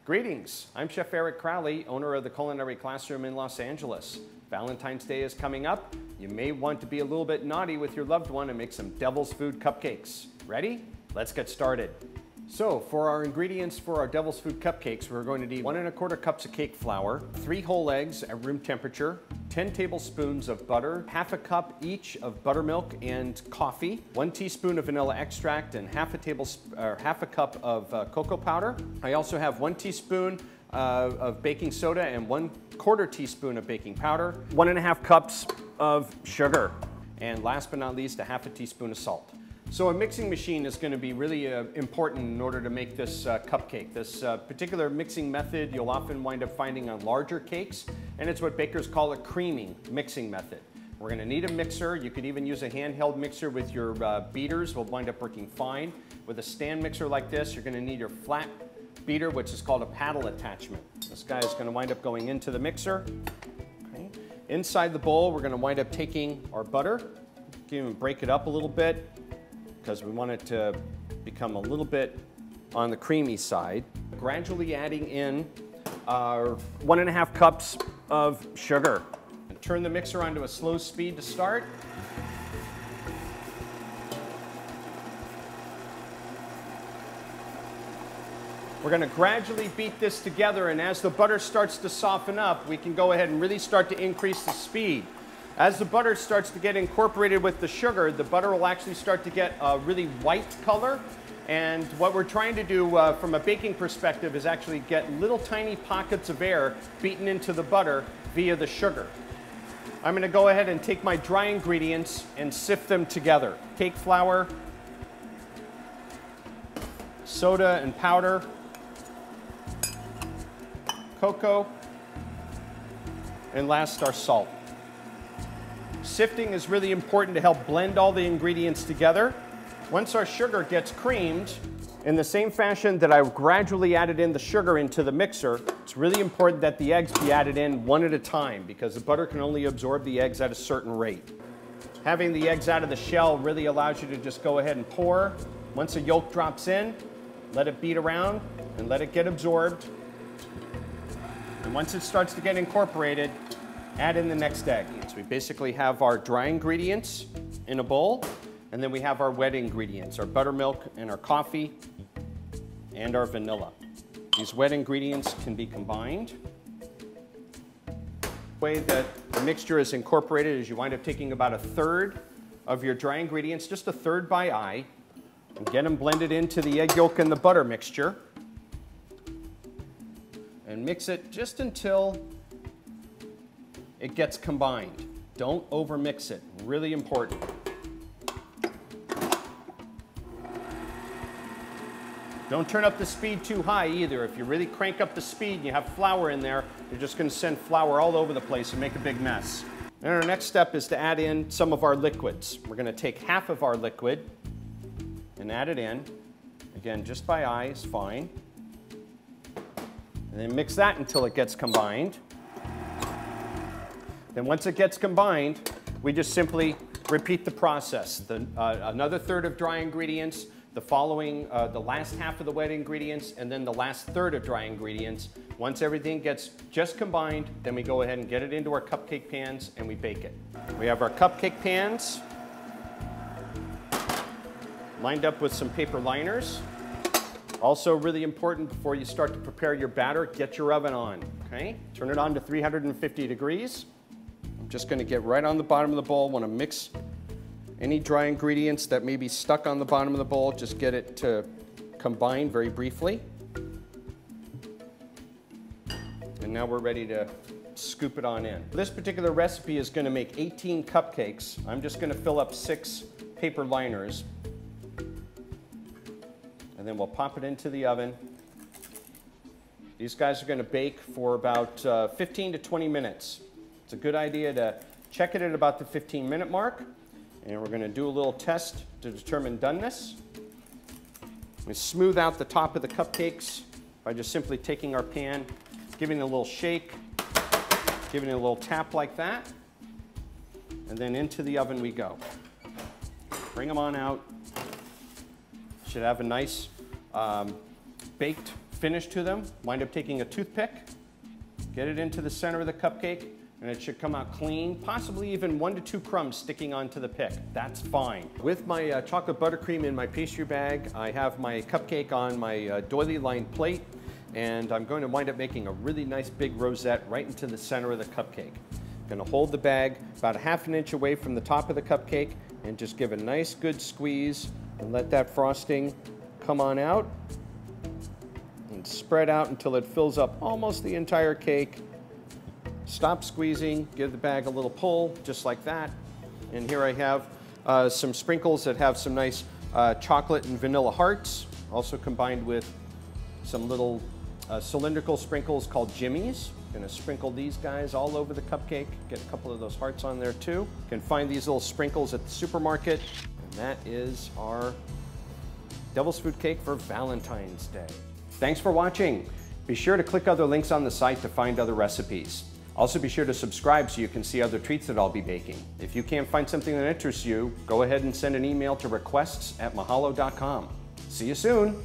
Greetings, I'm Chef Eric Crowley, owner of the Culinary Classroom in Los Angeles. Valentine's Day is coming up. You may want to be a little bit naughty with your loved one and make some devil's food cupcakes. Ready? Let's get started. So for our ingredients for our devil's food cupcakes, we're going to need 1 1/4 cups of cake flour, 3 whole eggs at room temperature, 10 tablespoons of butter, half a cup each of buttermilk and coffee, 1 teaspoon of vanilla extract, and half a cup of cocoa powder. I also have 1 teaspoon of baking soda and 1/4 teaspoon of baking powder, 1 1/2 cups of sugar, and last but not least, a half a teaspoon of salt. So a mixing machine is going to be really important in order to make this cupcake. This particular mixing method you'll often wind up finding on larger cakes, and it's what bakers call a creaming mixing method. We're going to need a mixer. You could even use a handheld mixer with your beaters. Will wind up working fine. With a stand mixer like this, you're going to need your flat beater, which is called a paddle attachment. This guy is going to wind up going into the mixer. Okay. Inside the bowl, we're going to wind up taking our butter. Even break it up a little bit, because we want it to become a little bit on the creamy side. Gradually adding in our 1 1/2 cups of sugar. Turn the mixer onto a slow speed to start. We're going to gradually beat this together, and as the butter starts to soften up, we can go ahead and really start to increase the speed. As the butter starts to get incorporated with the sugar, the butter will actually start to get a really white color. And what we're trying to do from a baking perspective is actually get little tiny pockets of air beaten into the butter via the sugar. I'm going to go ahead and take my dry ingredients and sift them together. Cake flour, soda and powder, cocoa, and last our salt. Sifting is really important to help blend all the ingredients together. Once our sugar gets creamed, in the same fashion that I gradually added in the sugar into the mixer, it's really important that the eggs be added in one at a time, because the butter can only absorb the eggs at a certain rate. Having the eggs out of the shell really allows you to just go ahead and pour. Once the yolk drops in, let it beat around and let it get absorbed. And once it starts to get incorporated, add in the next egg. So we basically have our dry ingredients in a bowl, and then we have our wet ingredients, our buttermilk and our coffee and our vanilla. These wet ingredients can be combined. The way that the mixture is incorporated is you wind up taking about 1/3 of your dry ingredients, just 1/3 by eye, and get them blended into the egg yolk and the butter mixture, and mix it just until it gets combined. Don't over-mix it, really important. Don't turn up the speed too high either. If you really crank up the speed and you have flour in there, you're just gonna send flour all over the place and make a big mess. And our next step is to add in some of our liquids. We're gonna take half of our liquid and add it in. Again, just by eye is fine. And then mix that until it gets combined. Then once it gets combined, we just simply repeat the process. Another 1/3 of dry ingredients, the last half of the wet ingredients, and then the last 1/3 of dry ingredients. Once everything gets just combined, then we go ahead and get it into our cupcake pans and we bake it. We have our cupcake pans lined up with some paper liners. Also really important, before you start to prepare your batter, get your oven on, okay? Turn it on to 350 degrees. I'm just going to get right on the bottom of the bowl. Want to mix any dry ingredients that may be stuck on the bottom of the bowl. Just get it to combine very briefly. And now we're ready to scoop it on in. This particular recipe is going to make 18 cupcakes. I'm just going to fill up 6 paper liners. And then we'll pop it into the oven. These guys are going to bake for about 15 to 20 minutes. It's a good idea to check it at about the 15-minute mark. And we're going to do a little test to determine doneness. We smooth out the top of the cupcakes by just simply taking our pan, giving it a little shake, giving it a little tap like that, and then into the oven we go. Bring them on out. Should have a nice baked finish to them, wind up taking a toothpick, get it into the center of the cupcake, and it should come out clean, possibly even 1 to 2 crumbs sticking onto the pick. That's fine. With my chocolate buttercream in my pastry bag, I have my cupcake on my doily lined plate, and I'm going to wind up making a really nice big rosette right into the center of the cupcake. I'm going to hold the bag about a ½ inch away from the top of the cupcake and just give a nice good squeeze and let that frosting come on out and spread out until it fills up almost the entire cake. Stop squeezing, give the bag a little pull, just like that. And here I have some sprinkles that have some nice chocolate and vanilla hearts, also combined with some little cylindrical sprinkles called jimmies. Gonna sprinkle these guys all over the cupcake, get a couple of those hearts on there too. You can find these little sprinkles at the supermarket. And that is our devil's food cake for Valentine's Day. Thanks for watching. Be sure to click other links on the site to find other recipes. Also be sure to subscribe so you can see other treats that I'll be baking. If you can't find something that interests you, go ahead and send an email to requests@mahalo.com. See you soon.